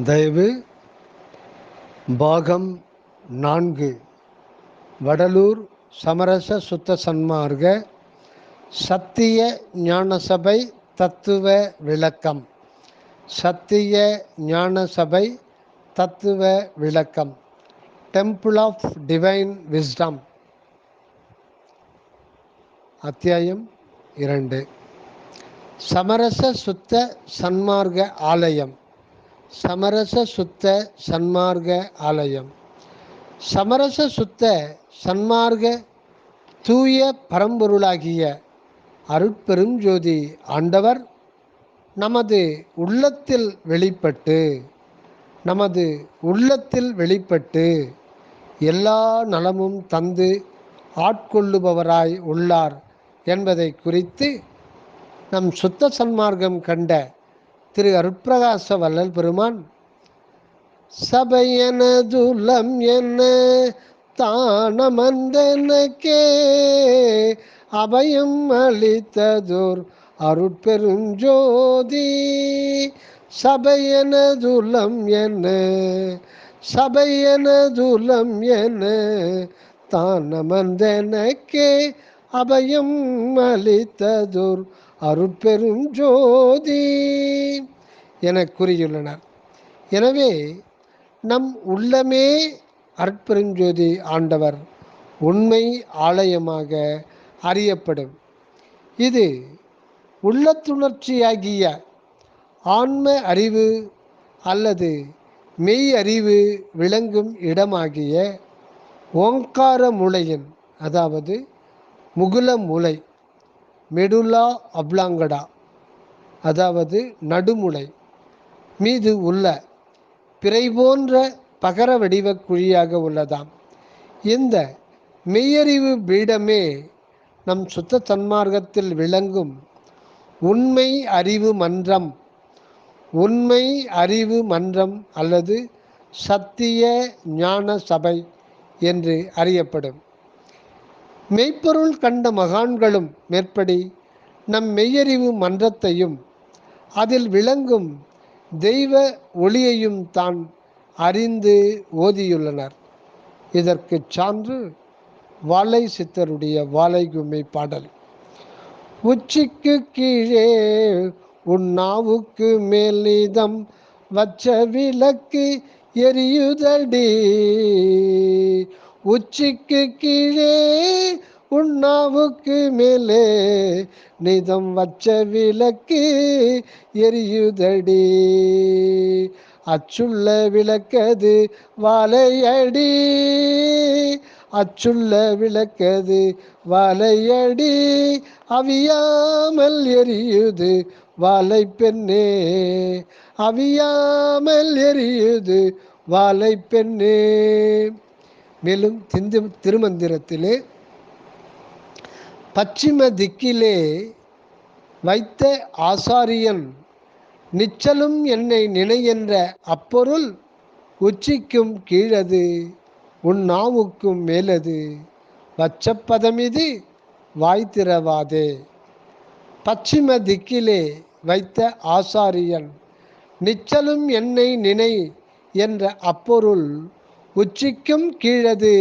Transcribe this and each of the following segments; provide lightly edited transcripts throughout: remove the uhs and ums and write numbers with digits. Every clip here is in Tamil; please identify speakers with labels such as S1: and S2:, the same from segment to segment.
S1: தயவு பாகம் 4 வடலூர் சமரச சுத்த சன்மார்க்க சத்திய ஞானசபை தத்துவ விளக்கம். சத்திய ஞானசபை தத்துவ விளக்கம். Temple of divine wisdom. அத்தியாயம் 2. சமரச சுத்த சன்மார்க்க ஆலயம். சமரச சுத்த சன்மார்க்க ஆலயம். சமரச சுத்த சன்மார்க்க தூய பரம்பொருளாகிய அருட்பெரும் ஜோதி ஆண்டவர் நமது உள்ளத்தில் வெளிப்பட்டு எல்லா நலமும் தந்து ஆட்கொள்ளுபவராய் உள்ளார் என்பதை குறித்து நம் சுத்த சன்மார்க்கம் கண்ட திரு அருட்பிரகாச வள்ளல் பெருமான் சபையனதுலம் என்ன தானமந்தனக்கே அபயம் அளித்ததோர் அருட்பெருஞ்சோதி. சபையனதுலம் என தானமந்தனக்கே அபயம் அளித்ததோர் அருட்பெருஞ்சோதி என கூறியுள்ளனர். எனவே நம் உள்ளமே அருட்பெருஞ்சோதி ஆண்டவர் உண்மை ஆலயமாக அறியப்படும். இது உள்ளத்துணர்ச்சியாகிய ஆன்ம அறிவு அல்லது மெய் அறிவு விளங்கும் இடமாகிய ஓங்கார மூளையின், அதாவது முகுல மூளை, மெடுலா அப்லாங்கடா, அதாவது நடுமுளை மீது உள்ள பிறை போன்ற பகர வடிவ குழியாக உள்ளதாம். இந்த மெய்யறிவு பீடமே நம் சுத்த சன்மார்க்கத்தில் விளங்கும் உண்மை அறிவு மன்றம் அல்லது சத்திய ஞான சபை என்று அறியப்படும். மெய்ப்பொருள் கண்ட மகான்களும் மேற்படி நம் மெய்யறிவு மன்றத்தையும் அதில் விளங்கும் தெய்வ ஒளியையும் தான் அறிந்து ஓதியுள்ளனர். இதற்கு சான்று வாழை சித்தருடைய வாழைகும்மை பாடல். உச்சிக்கு கீழே உன்னாவுக்கு மேல் நீதம் வச்ச விளக்கு எரியுதடி. உச்சிக்கு கீழே உன்னாவுக்கு மேலே நிதம் வச்ச விளக்கு எரியுதடி. அச்சுள்ள விளக்கது வாழையடி. அச்சுள்ள விளக்கது வாழையடி. அவியாமல் எரியுது வாழை பெண்ணே. அவியாமல் எரியுது வாழை பெண்ணே. மேலும் திருமந்திரத்திலே பச்சிம திக்கிலே வைத்த ஆசாரியன் நிச்சலும் என்னை நினை என்ற அப்பொருள் உச்சிக்கும் கீழது உன் நாவுக்கும் மேலது வச்சப்பதமிது வாய்த்திரவாதே. பச்சிம திக்கிலே வைத்த ஆசாரியன் நிச்சலும் என்னை நினை என்ற அப்பொருள் உச்சிக்கும் கீழது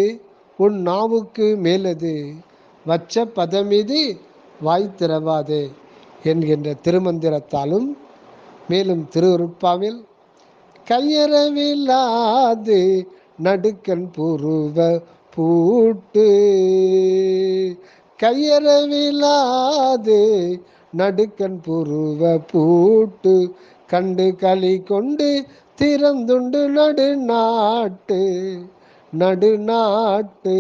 S1: உன் நாவுக்கு மேலது வச்ச பதமிது வாய்த்திரவாதே என்கின்ற திருமந்திரத்தாலும், மேலும் திருவருட்பாவில் கையறவில்லாது நடுக்கண் புருவ பூட்டு. கையறவில்லாது நடுக்கண் புருவ பூட்டு கண்டு களி கொண்டு திறந்துண்டு நடுநாட்டு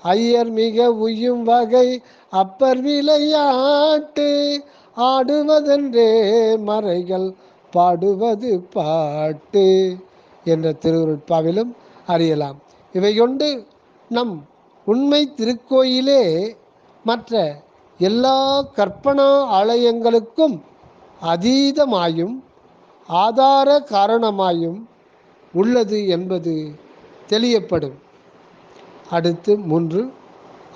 S1: ஐயர் மிக உயும் வகை அப்பர் விளையாட்டு. ஆடுவதென்றே மறைகள் பாடுவது பாட்டு என்ற திருவருட்பாவிலும் அறியலாம். இவை கொண்டு நம் உண்மை திருக்கோயிலே மற்ற எல்லா கற்பனா ஆலயங்களுக்கும் அதீதமாயும் ஆதார காரணமாயும் உள்ளது என்பது தெளியப்படும். அடுத்து 3.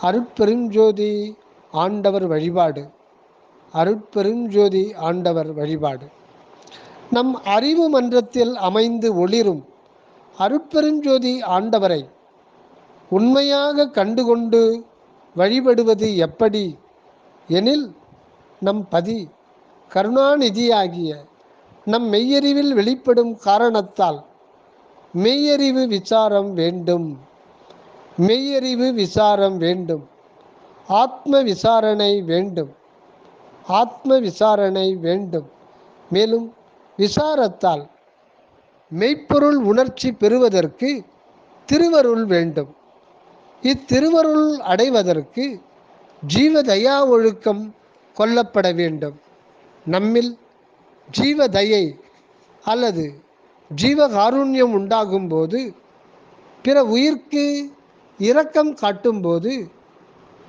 S1: அருட்பெருஞ்சோதி ஆண்டவர் வழிபாடு. அருட்பெருஞ்சோதி ஆண்டவர் வழிபாடு. நம் அறிவு மன்றத்தில் அமைந்து ஒளிரும் அருட்பெருஞ்சோதி ஆண்டவரை உண்மையாக கண்டுகொண்டு வழிபடுவது எப்படி எனில், நம் பதி கருணாநிதியாகிய நம் மெய்யறிவில் வெளிப்படும் காரணத்தால் மெய்யறிவு விசாரம் வேண்டும். மெய்யறிவு விசாரம் வேண்டும். ஆத்ம விசாரணை வேண்டும். ஆத்ம விசாரணை வேண்டும். மேலும் விசாரத்தால் மெய்ப்பொருள் உணர்ச்சி பெறுவதற்கு திருவருள் வேண்டும். இத்திருவருள் அடைவதற்கு ஜீவதயா ஒழுக்கம் கொள்ளப்பட வேண்டும். நம்மில் ஜீவதயை அல்லது ஜீவகாருண்யம் உண்டாகும்போது, பிற உயிர்க்கு இரக்கம் காட்டும்போது,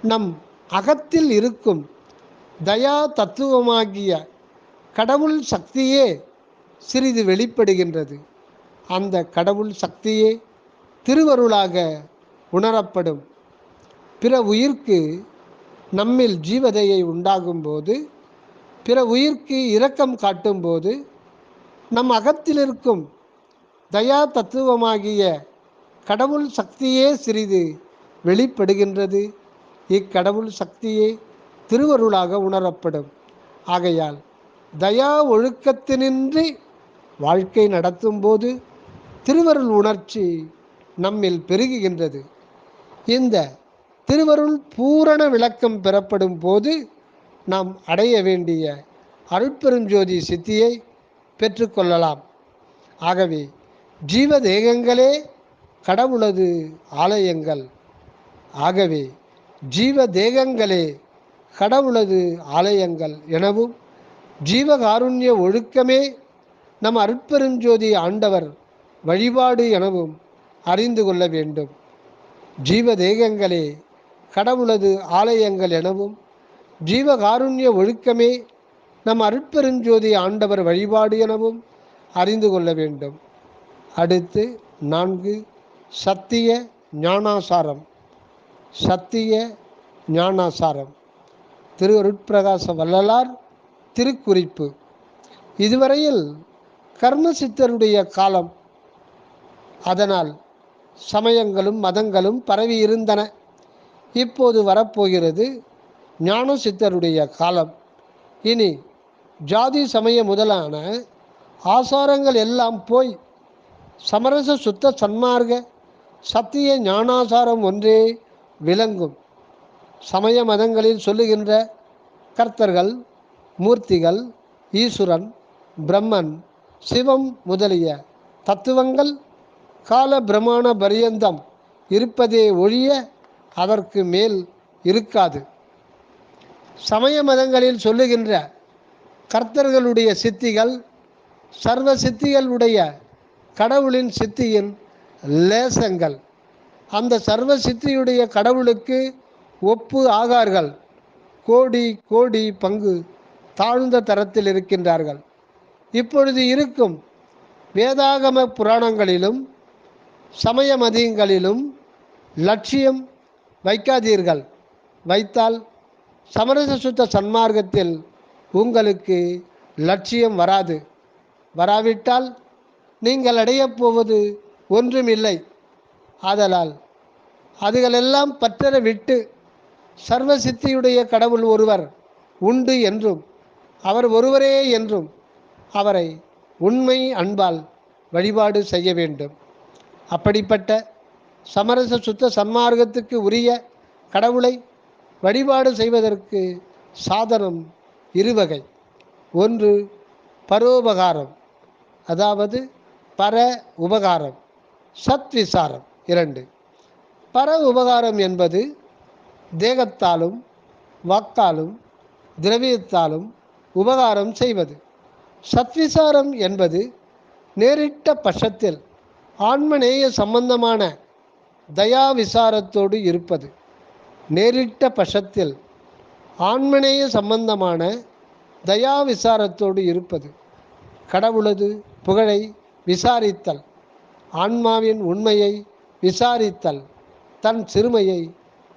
S1: நம் அகத்தில் இருக்கும் தயா தத்துவமாகிய கடவுள் சக்தியே சிறிது வெளிப்படுகின்றது. அந்த கடவுள் சக்தியே திருவருளாக உணரப்படும். பிற உயிர்க்கு நம்மில் ஜீவதையை உண்டாகும்போது, பிற உயிர்க்கு இரக்கம் காட்டும்போது, நம் அகத்தில் இருக்கும் தயா தத்துவமாகிய கடவுள் சக்தியே சிறிது வெளிப்படுகின்றது. இக்கடவுள் சக்தியே திருவருளாக உணரப்படும். ஆகையால் தயா ஒழுக்கத்தினின்றி வாழ்க்கை நடத்தும்போது திருவருள் உணர்ச்சி நம்மில் பெருகுகின்றது. இந்த திருவருள் பூரண விளக்கம் பெறப்படும் போது நாம் அடைய வேண்டிய அருட்பெருஞ்சோதி சித்தியை பெற்றுக்கொள்ளலாம். ஆகவே ஜீவதேகங்களே கடவுளது ஆலயங்கள். ஆகவே ஜீவதேகங்களே கடவுளது ஆலயங்கள் எனவும், ஜீவகாருண்ய ஒழுக்கமே நம் அருட்பெருஞ்சோதி ஆண்டவர் வழிபாடு எனவும் அறிந்து கொள்ள வேண்டும். ஜீவதேகங்களே கடவுளது ஆலயங்கள் எனவும், ஜீவகாருண்ய ஒழுக்கமே நம் அருட்பெருஞ்சோதி ஆண்டவர் வழிபாடு எனவும் அறிந்து கொள்ள வேண்டும். அடுத்து 4 சத்திய ஞானாசாரம். சத்திய ஞானாசாரம் திரு அருட்பிரகாச வள்ளலார் திருக்குறிப்பு. இதுவரையில் கர்மசித்தருடைய காலம், அதனால் சமயங்களும் மதங்களும் பரவி இருந்தன. இப்போது வரப்போகிறது ஞான சித்தருடைய காலம். இனி ஜாதி சமய முதலான ஆசாரங்கள் எல்லாம் போய் சமரச சுத்த சன்மார்க்க சத்திய ஞானாசாரம் ஒன்றே விளங்கும். சமய மதங்களில் சொல்லுகின்ற கர்த்தர்கள், மூர்த்திகள், ஈஸ்வரன், பிரம்மன், சிவம் முதலிய தத்துவங்கள் கால பிரமாண பரியந்தம் இருப்பதே ஒழிய அதற்கு மேல் இருக்காது. சமய மதங்களில் சொல்லுகின்ற கர்த்தர்களுடைய சித்திகள் சர்வ சித்திகளுடைய கடவுளின் சித்தியின் லேசங்கள். அந்த சர்வ சித்தியுடைய கடவுளுக்கு ஒப்பு ஆகார்கள். கோடி கோடி பங்கு தாழ்ந்த தரத்தில் இருக்கின்றார்கள். இப்பொழுது இருக்கும் வேதாகம புராணங்களிலும் சமய மதங்களிலும் லட்சியம் வைக்காதீர்கள். வைத்தால் சமரச சுத்த சன்மார்க்கத்தில் உங்களுக்கு லட்சியம் வராது. வராவிட்டால் நீங்கள் அடையப் போவது ஒன்றுமில்லை. ஆதலால் அதுகளெல்லாம் பற்றற விட்டு சர்வ சித்தியுடைய கடவுள் ஒருவர் உண்டு என்றும், அவர் ஒருவரே என்றும் அவரை உண்மை அன்பால் வழிபாடு செய்ய வேண்டும். அப்படிப்பட்ட சமரச சுத்த சன்மார்க்கத்துக்கு உரிய கடவுளை வழிபாடு செய்வதற்கு சாதனம் இருவகை. ஒன்று பரோபகாரம், அதாவது பர உபகாரம். சத் விசாரம் 2. பர உபகாரம் என்பது தேகத்தாலும் வாக்காலும் திரவியத்தாலும் உபகாரம் செய்வது. சத்விசாரம் என்பது நேரிட்ட பட்சத்தில் ஆன்மநேய சம்பந்தமான தயா விசாரத்தோடு இருப்பது. நேரிட்ட பட்சத்தில் ஆன்மநேய சம்பந்தமான தயா விசாரத்தோடு இருப்பது. கடவுளது புகழை விசாரித்தல், ஆன்மாவின் உண்மையை விசாரித்தல், தன் சிறுமையை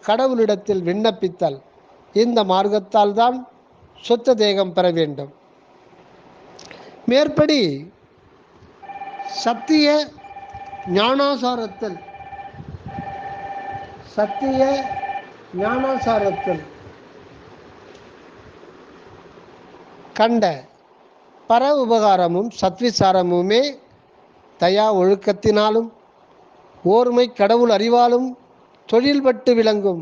S1: கடவுளிடத்தில் விண்ணப்பித்தல். இந்த மார்க்கத்தால் தான் சுத்த தேகம் பெற வேண்டும். மேற்படி சத்திய ஞானாசாரத்தில் கண்ட பர உபகாரமும் சத்விசாரமுமே தயா ஒழுக்கத்தினாலும் ஓர்மை கடவுள் அறிவாலும் தொழில்பட்டு விளங்கும்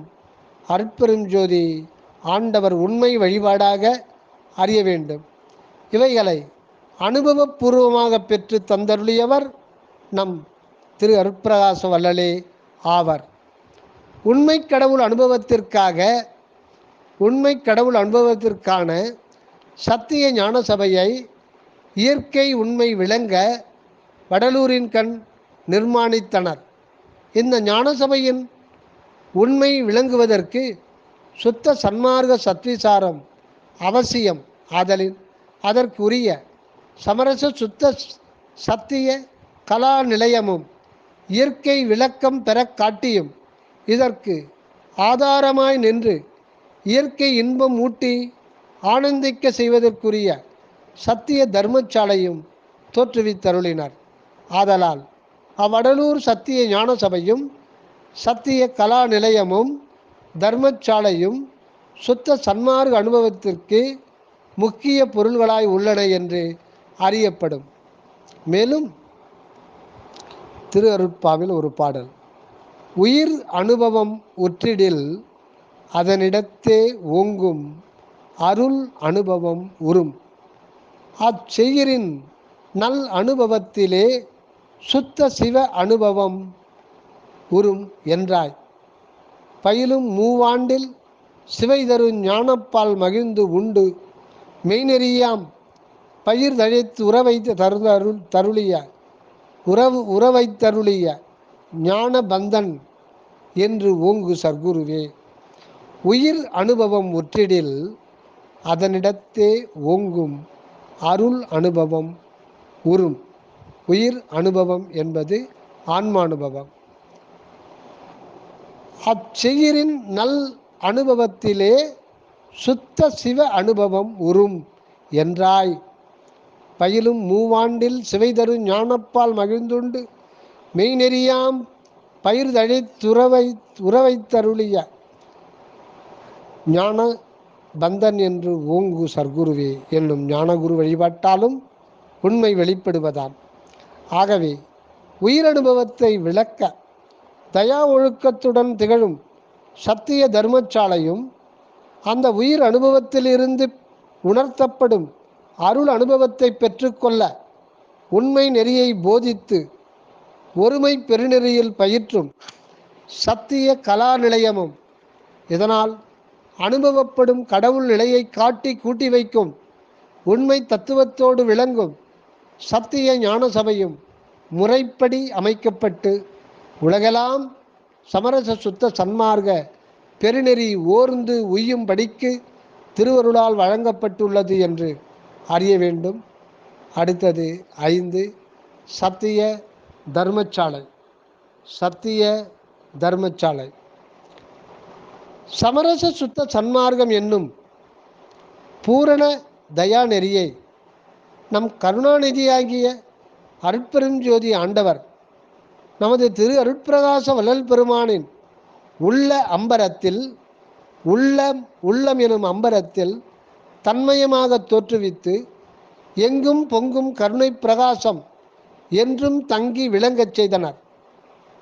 S1: அருட்பெரும் ஜோதி ஆண்டவர் உண்மை வழிபாடாக அறிய வேண்டும். இவைகளை அனுபவபூர்வமாக பெற்று தந்தருளியவர் நம் திரு அருட்பிரகாச வள்ளலே ஆவர். உண்மை கடவுள் அனுபவத்திற்கான சத்திய ஞான சபையை இயற்கை உண்மை விளங்க வடலூரின் கண் நிர்மாணித்தனர். இந்த ஞான சபையின் உண்மை விளங்குவதற்கு சுத்த சன்மார்க்க சத்விசாரம் அவசியம் ஆதலின் அதற்குரிய சமரச சுத்த சத்திய கலா நிலையமும் இயற்கை விளக்கம் பெற காட்டியும் இதற்கு ஆதாரமாய் நின்று இயற்கை இன்பம் ஊட்டி ஆனந்திக்க செய்வதற்குரிய சத்திய தர்மசாலையும் தோற்றுவித்தருளினர். ஆதலால் அவ்வடலூர் சத்திய ஞான சபையும் சத்திய கலா நிலையமும் தர்மசாலையும் சுத்த சன்மார்க்க அனுபவத்திற்கு முக்கிய பொருள்களாய் உள்ளன என்று அறியப்படும். மேலும் திரு அருட்பாவில் ஒரு பாடல், உயிர் அனுபவம் உற்றிடில் அதனிடத்தே ஓங்கும் அருள் அனுபவம் உறும், அச்செய்யரின் நல் அனுபவத்திலே சுத்த சிவ அனுபவம் உறும் என்றாய். பயிலும் மூவாண்டில் சிவை தரு ஞானப்பால் மகிழ்ந்து உண்டு மெய்நெறியாம் பயிர் தழைத்து உறவைத்தருளிய ஞான பந்தன் என்று ஓங்கு சர்க்குருவே. உயிர் அனுபவம் உற்றிடில் அதனிடத்தே ஓங்கும் அருள் அனுபவம் உறும். உயிர் அனுபவம் என்பது ஆன்மானுபவம். அச்செய்யரின் நல் அனுபவத்திலே சுத்த சிவ அனுபவம் உறும் என்றாய். பயிலும் மூவாண்டில் சிவை தரு ஞானப்பால் மகிழ்ந்துண்டு மெய்நெறியாம் பயிர் உறவைத்தருளிய ஞான பந்தன் என்று ஓங்கு சர்க்குருவே என்னும் ஞானகுரு வழிபாட்டாலும் உண்மை வெளிப்படுவதாம். ஆகவே உயிரனுபவத்தை விளக்க தயா ஒழுக்கத்துடன் திகழும் சத்திய தர்மசாலையும் அந்த உயிர் அனுபவத்திலிருந்து உணர்த்தப்படும் அருள் அனுபவத்தை பெற்றுக்கொள்ள உண்மை நெறியை போதித்து ஒருமை பெருநெறியில் பயிற்றும் சத்திய கலா நிலையமும் இதனால் அனுபவப்படும் கடவுள் நிலையை காட்டி கூட்டி வைக்கும் உண்மை தத்துவத்தோடு விளங்கும் சத்திய ஞான சபையும் முறைப்படி அமைக்கப்பட்டு உலகெல்லாம் சமரச சுத்த சன்மார்க்க பெருநெறி ஓர்ந்து உய்யும்படிக்கு திருவருளால் வழங்கப்பட்டுள்ளது என்று அறிய வேண்டும். அடுத்தது 5 சத்திய தர்மசாலை. சமரச சுத்த சன்மார்க்கம் என்னும் பூரண தயா நெறியை நம் கருணாநிதியாகிய அருட்பெருஞ்சோதி ஆண்டவர் நமது திரு அருட்பிரகாச வள்ளல் பெருமானின் உள்ளம் எனும் அம்பரத்தில் தன்மயமாக தோற்றுவித்து எங்கும் பொங்கும் கருணை பிரகாசம் என்றும் தங்கி விளங்கச் செய்தனர்.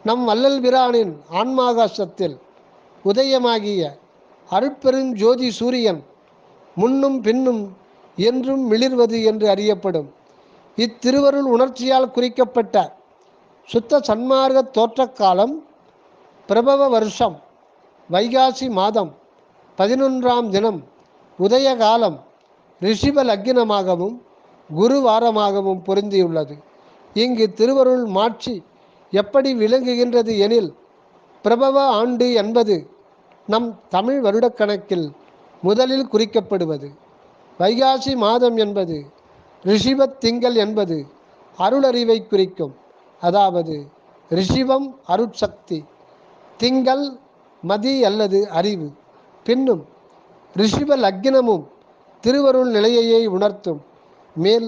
S1: நம் வள்ளல் பிரானின் ஆன்மாகாசத்தில் உதயமாகிய அருட்பெருஞ்சோதி சூரியன் முன்னும் பின்னும் என்றும் மிளிர்வது என்று அறியப்படும். இத்திருவருள் உணர்ச்சியால் குறிக்கப்பட்ட சுத்த சன்மார்க்க தோற்றக்காலம் பிரபவ வருஷம் வைகாசி மாதம் 11ஆம் தினம் உதய காலம் ரிஷிப லக்கினமாகவும் குருவாரமாகவும் பொருந்தியுள்ளது. இங்கு திருவருள் மாட்சி எப்படி விளங்குகின்றது எனில், பிரபவ ஆண்டு என்பது நம் தமிழ் வருடக்கணக்கில் முதலில் குறிக்கப்படுவது. வைகாசி மாதம் என்பது ரிஷிபத் திங்கள் என்பது அருளறிவை குறிக்கும். அதாவது ரிஷிபம் அருட்சக்தி, திங்கள் மதி அல்லது அறிவு, பின்னும் ரிஷிப லக்கினமும் திருவருள் நிலையையே உணர்த்தும். மேல்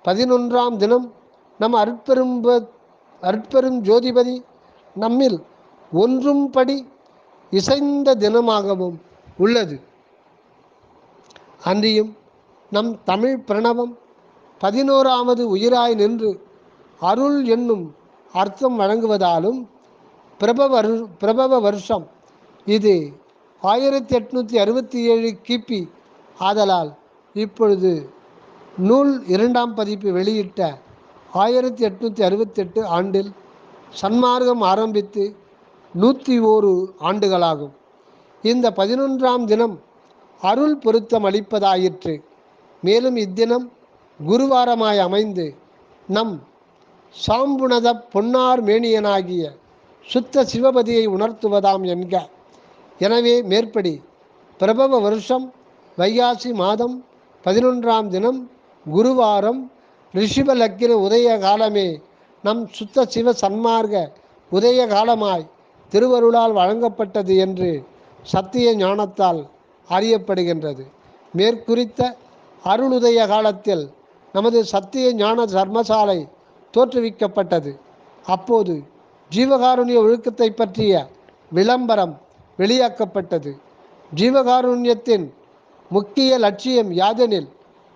S1: 11ஆம் தினம் நம் அருட்பெரும் ஜோதிபதி நம்மில் ஒன்றும் படி இசைந்த தினமாகவும் உள்ளது. அன்றியும் நம் தமிழ் பிரணவம் 11வது உயிராய் நின்று அருள் என்னும் அர்த்தம் வழங்குவதாலும் பிரபவ வருஷம் இது 1867 கிபி ஆதலால் இப்பொழுது நூல் 2ஆம் பதிப்பு வெளியிட்ட 1868 ஆண்டில் சன்மார்க்கம் ஆரம்பித்து 101 ஆண்டுகளாகும். இந்த 11ஆம் தினம் அருள் பொருத்தம் அளிப்பதாயிற்று. மேலும் இத்தினம் குருவாரமாய் அமைந்து நம் சாம்புணத பொன்னார் மேனியனாகிய சுத்த சிவபதியை உணர்த்துவதாம் என்க. எனவே மேற்படி பிரபவ வருஷம் வைகாசி மாதம் 11ஆம் தினம் குருவாரம் ரிஷிப லக்கின உதய காலமே நம் சுத்த சிவ சன்மார்க்க உதய காலமாய் திருவருளால் வழங்கப்பட்டது என்று சத்திய ஞானத்தால் அறியப்படுகின்றது. மேற்குறித்த அருளுதய காலத்தில் நமது சத்திய ஞான தர்மசாலை தோற்றுவிக்கப்பட்டது. அப்போது ஜீவகாருண்ய ஒழுக்கத்தை பற்றிய விளம்பரம் வெளியாக்கப்பட்டது. ஜீவகாருண்யத்தின் முக்கிய லட்சியம் யாதெனில்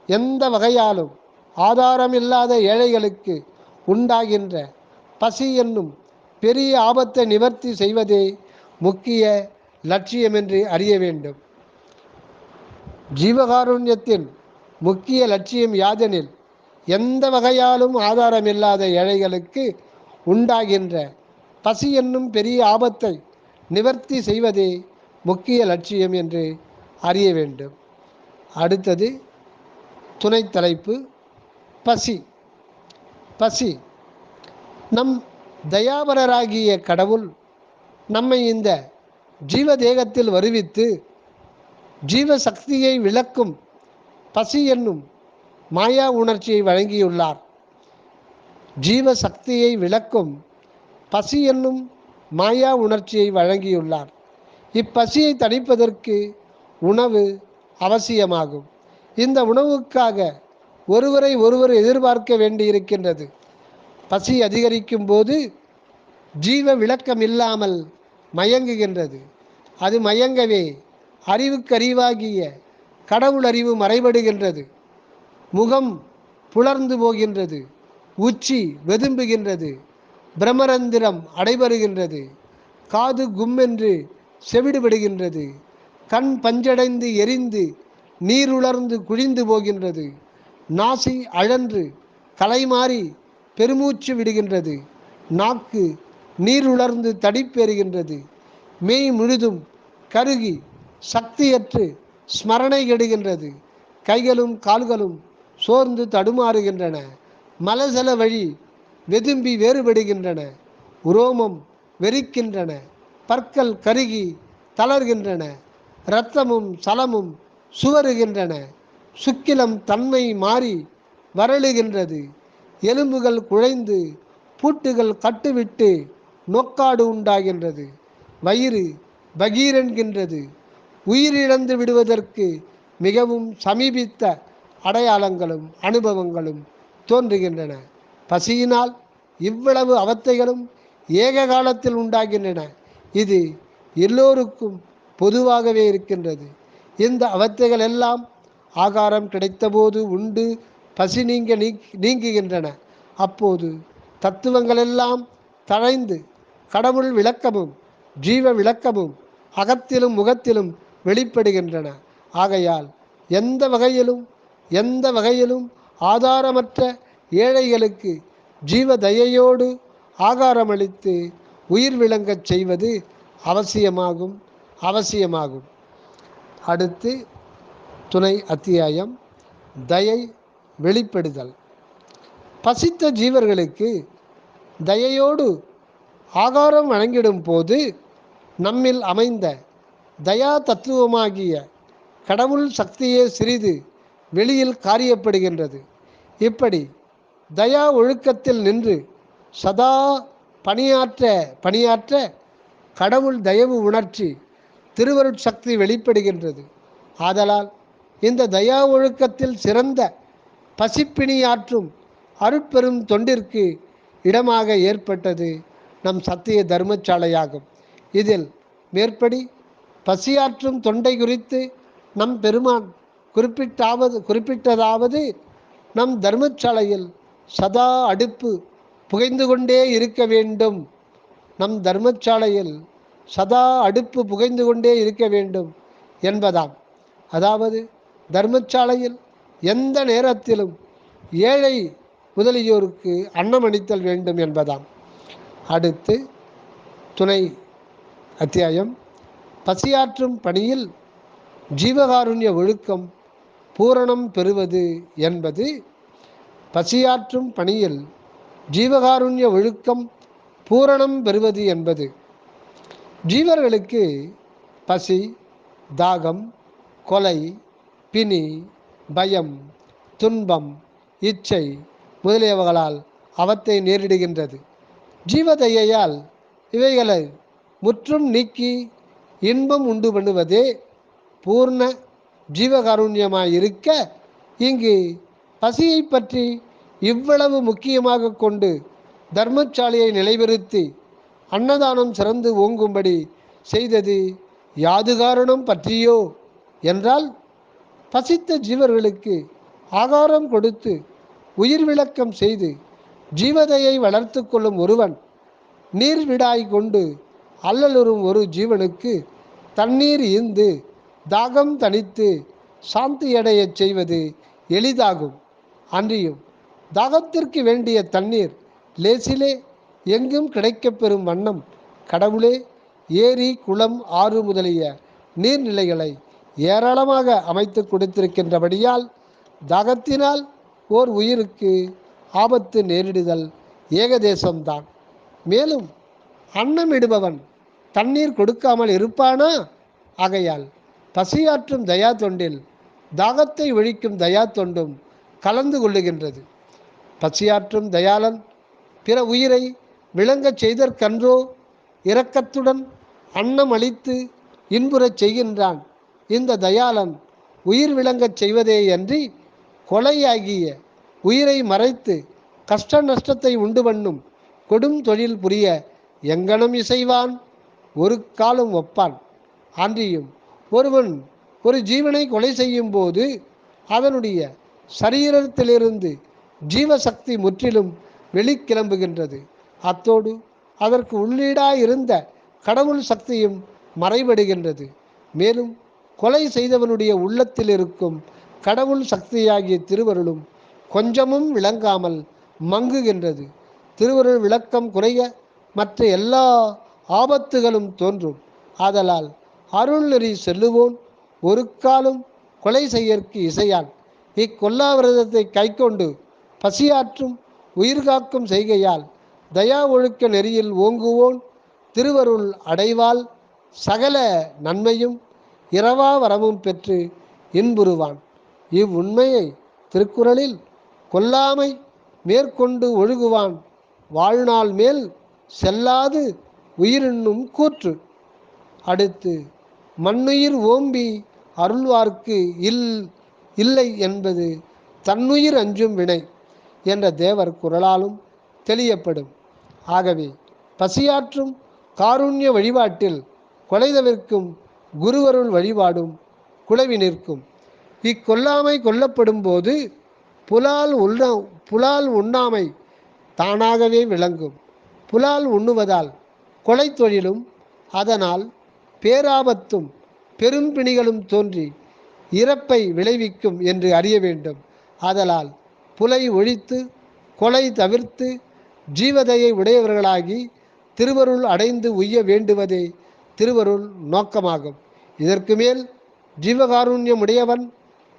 S1: எந்த வகையாலும் ஆதாரமில்லாத ஏழைகளுக்கு உண்டாகின்ற பசி என்னும் பெரிய ஆபத்தை நிவர்த்தி செய்வதே முக்கிய லட்சியம் என்று அறிய வேண்டும். ஜீவகாருண்யத்தின் முக்கிய லட்சியம் யாதெனில் எந்த வகையாலும் ஆதாரமில்லாத ஏழைகளுக்கு உண்டாகின்ற பசி என்னும் பெரிய ஆபத்தை நிவர்த்தி செய்வதே முக்கிய லட்சியம் என்று அறிய வேண்டும். அடுத்தது துணை தலைப்பு பசி. பசி நம் தயாபரராகிய கடவுள் நம்மை இந்த ஜீவதேகத்தில் வருவித்து ஜீவசக்தியை விளக்கும் பசி என்னும் மாயா உணர்ச்சியை வழங்கியுள்ளார். ஜீவசக்தியை விளக்கும் பசி என்னும் மாயா உணர்ச்சியை வழங்கியுள்ளார். இப்பசியை தணிப்பதற்கு உணவு அவசியமாகும். இந்த உணவுக்காக ஒருவரை ஒருவர் எதிர்பார்க்க வேண்டியிருக்கின்றது. பசி அதிகரிக்கும் போது ஜீவ விளக்கம் இல்லாமல் மயங்குகின்றது. அது மயங்கவே அறிவுக்கறிவாகிய கடவுள் அறிவு மறைபடுகின்றது. முகம் புலர்ந்து போகின்றது. உச்சி வெதும்புகின்றது. பிரமரந்திரம் அடைபடுகின்றது. காது கும்மென்று செவிடுபடுகின்றது. கண் பஞ்சடைந்து எரிந்து நீருலர்ந்து குழிந்து போகின்றது. நாசி அழன்று கலைமாறி பெருமூச்சு விடுகின்றது. நாக்கு நீருலர்ந்து தடிப்பெறுகின்றது. மெய் முழுதும் கருகி சக்தியற்று ஸ்மரணை கெடுகின்றது. கைகளும் கால்களும் சோர்ந்து தடுமாறுகின்றன. மலசல வழி வெதும்பி வேறுபடுகின்றன. உரோமம் வெறிக்கின்றன. பற்கள் கருகி தளர்கின்றன. இரத்தமும் சலமும் சுவருகின்றன. சுக்கிலம் தன்மை மாறி வரழுகின்றது. எலும்புகள் குழைந்து பூட்டுகள் கட்டுவிட்டு நோக்காடு உண்டாகின்றது. வயிறு பகீரென்கின்றது. உயிரிழந்து விடுவதற்கு மிகவும் சமீபித்த அடையாளங்களும் அனுபவங்களும் தோன்றுகின்றன. பசியினால் இவ்வளவு அவத்தைகளும் ஏக காலத்தில் உண்டாகின்றன. இது எல்லோருக்கும் பொதுவாகவே இருக்கின்றது. இந்த அவத்தைகள் எல்லாம் ஆகாரம் கிடைத்தபோது உண்டு பசி நீங்குகின்றன. அப்போது தத்துவங்கள் எல்லாம் தழைந்து கடவுள் விளக்கமும் ஜீவ விளக்கமும் அகத்திலும் முகத்திலும் வெளிப்படுகின்றன. ஆகையால் எந்த வகையிலும் ஆதாரமற்ற ஏழைகளுக்கு ஜீவ தயையோடு ஆகாரமளித்து உயிர் விளங்கச் செய்வது அவசியமாகும். அடுத்து துணை அத்தியாயம் தயை வெளிப்படுதல். பசித்த ஜீவர்களுக்கு தயையோடு ஆகாரம் வழங்கிடும் போது நம்மில் அமைந்த தயா தத்துவமாகிய கடவுள் சக்தியே சிறிது வெளியில் காரியப்படுகின்றது. இப்படி தயா ஒழுக்கத்தில் நின்று சதா பணியாற்ற கடவுள் தயவு உணர்ச்சி திருவருட்சக்தி வெளிப்படுகின்றது. ஆதலால் இந்த தயா ஒழுக்கத்தில் சிறந்த பசிப்பிணியாற்றும் அருட்பெரும் தொண்டிற்கு இடமாக ஏற்பட்டது நம் சத்திய தர்மசாலையாகும். இதில் மேற்படி பசியாற்றும் தொண்டை குறித்து நம் பெருமான் குறிப்பிட்டதாவது நம் தர்மசாலையில் சதா அடுப்பு புகைந்து கொண்டே இருக்க வேண்டும். நம் தர்மசாலையில் சதா அடுப்பு புகைந்து கொண்டே இருக்க வேண்டும் என்பதாம். அதாவது தர்மசாலையில் எந்த நேரத்திலும் ஏழை முதலியோருக்கு அன்னமளித்தல் வேண்டும் என்பதாம். அடுத்து துணை அத்தியாயம் பசியாற்றும் பணியில் ஜீவகாருண்ய ஒழுக்கம் பூரணம் பெறுவது என்பது. பசியாற்றும் பணியில் ஜீவகாருண்ய ஒழுக்கம் பூரணம் பெறுவது என்பது ஜீவர்களுக்கு பசி, தாகம், கொலை, பிணி, பயம், துன்பம், இச்சை முதலியவர்களால் அவத்தை நேரிடுகின்றது. ஜீவதயையால் இவைகளை முற்றும் நீக்கி இன்பம் உண்டு பண்ணுவதே பூர்ண ஜீவகாருண்யமாயிருக்க, இங்கு பசியை பற்றி இவ்வளவு முக்கியமாக கொண்டு தர்மசாலையை நிலைநிறுத்தி அன்னதானம் சிறந்து ஓங்கும்படி செய்தது யாது காரணம் பற்றியோ என்றால், பசித்த ஜீவர்களுக்கு ஆகாரம் கொடுத்து உயிர் விளக்கம் செய்து ஜீவதையை வளர்த்து கொள்ளும் ஒருவன் நீர்விடாய் கொண்டு அல்லலுறும் ஒரு ஜீவனுக்கு தண்ணீர் ஈந்து தாகம் தணித்து சாந்தியடையச் செய்வது எளிதாகும். அன்றியும் தாகத்திற்கு வேண்டிய தண்ணீர் லேசிலே எங்கும் கிடைக்கப்பெறும் வண்ணம் கடவுளே ஏரி, குளம், ஆறு முதலிய நீர்நிலைகளை ஏராளமாக அமைத்து கொடுத்திருக்கின்றபடியால் தாகத்தினால் ஓர் உயிருக்கு ஆபத்து நேரிடுதல் ஏகதேசம்தான். மேலும் அன்னமிடுபவன் தண்ணீர் கொடுக்காமல் இருப்பானா? ஆகையால் பசியாற்றும் தயா தொண்டில் தாகத்தை ஒழிக்கும் தயா தொண்டும் கலந்து கொள்ளுகின்றது. பசியாற்றும் தயாளன் பிற உயிரை விளங்கச் செய்தற்கன்றோ இரக்கத்துடன் அன்னம் அளித்து இன்புறச் செய்கின்றான். இந்த தயாளன் உயிர் விளங்கச் செய்வதேயன்றி கொலையாகிய உயிரை மறைத்து கஷ்ட நஷ்டத்தை உண்டு பண்ணும் கொடும் தொழில் புரிய எங்கனம் இசைவான், ஒரு காலம் ஒப்பான். அன்றியும் ஒருவன் ஒரு ஜீவனை கொலை செய்யும் போது அதனுடைய சரீரத்திலிருந்து ஜீவசக்தி முற்றிலும் வெளிக்கிளம்புகின்றது. அத்தோடு அதற்கு உள்ளீடாயிருந்த கடவுள் சக்தியும் மறைபடுகின்றது. மேலும் கொலை செய்தவனுடைய உள்ளத்தில் இருக்கும் கடவுள் சக்தியாகிய திருவருளும் கொஞ்சமும் விளங்காமல் மங்குகின்றது. திருவருள் விளக்கம் குறைய மற்ற எல்லா ஆபத்துகளும் தோன்றும். ஆதலால் அருள் நெறி செல்லுவோன் ஒரு காலம் கொலை செய்யற்கு இசையான். இக்கொல்லாவிரதத்தை கைக்கொண்டு பசியாற்றும் உயிர்காக்கும் செய்கையால் தயா ஒழுக்க நெறியில் ஓங்குவோன் திருவருள் அடைவால் சகல நன்மையும் இரவா வரமும் பெற்று இன்புறுவான். இவ்வுண்மையை திருக்குறளில் கொல்லாமை மேற்கொண்டு ஒழுகுவான் வாழ்நாள் மேல் செல்லாது உயிரின்னும் கூற்று. அடுத்து மண்ணுயிர் ஓம்பி அருள்வார்க்கு இல்லை என்பது தன்னுயிர் அஞ்சும் வினை என்ற தேவர் குரலாலும் தெளியப்படும். ஆகவே பசியாற்றும் காருண்ய வழிபாட்டில் கொலை தவிர்க்கும் குருவருள் வழிபாடும் குழவி நிற்கும். இக்கொல்லாமை கொல்லப்படும் போது புலால் உண்ணாமை தானாகவே விளங்கும். புலால் உண்ணுவதால் கொலை தொழிலும் அதனால் பேராபத்தும் பெரும்பிணிகளும் தோன்றி இறப்பை விளைவிக்கும் என்று அறிய வேண்டும். ஆதலால் புலை ஒழித்து கொலை தவிர்த்து ஜீவதையை உடையவர்களாகி திருவருள் அடைந்து உய்ய வேண்டுவதே திருவருள் நோக்கமாகும். இதற்கு மேல் ஜீவகாருண்யம் உடையவன்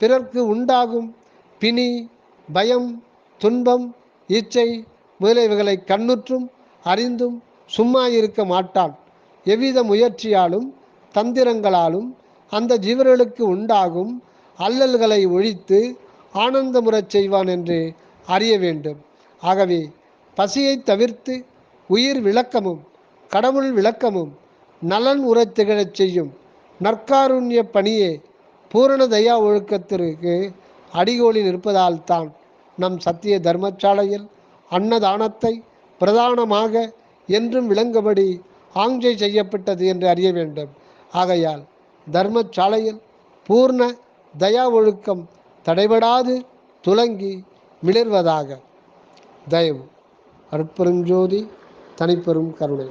S1: பிறர்க்கு உண்டாகும் பிணி, பயம், துன்பம், இச்சை முதலியவைகளை கண்ணுற்றும் அறிந்தும் சும்மா இருக்க மாட்டான். எவ்வித முயற்சியாலும் தந்திரங்களாலும் அந்த ஜீவர்களுக்கு உண்டாகும் அல்லல்களை ஒழித்து ஆனந்தமுறச் செய்வான் என்று அறிய வேண்டும். ஆகவே பசியை தவிர்த்து உயிர் விளக்கமும் கடவுள் விளக்கமும் நலன் உறத் திகழச் செய்யும் நற்காருண்ய பணியே பூரண தயா ஒழுக்கத்திற்கு அடிகோலில் இருப்பதால் தான் நம் சத்திய தர்மசாலையில் அன்னதானத்தை பிரதானமாக என்றும் விளங்கும்படி ஆங்சை செய்யப்பட்டது என்று அறிய வேண்டும். ஆகையால் தர்மசாலையில் பூர்ண தயா ஒழுக்கம் தடைபடாது துலங்கி மிளர்வதாக. தயவு. அருட்பெருஞ்சோதி தனிப்பெரும் கருணை.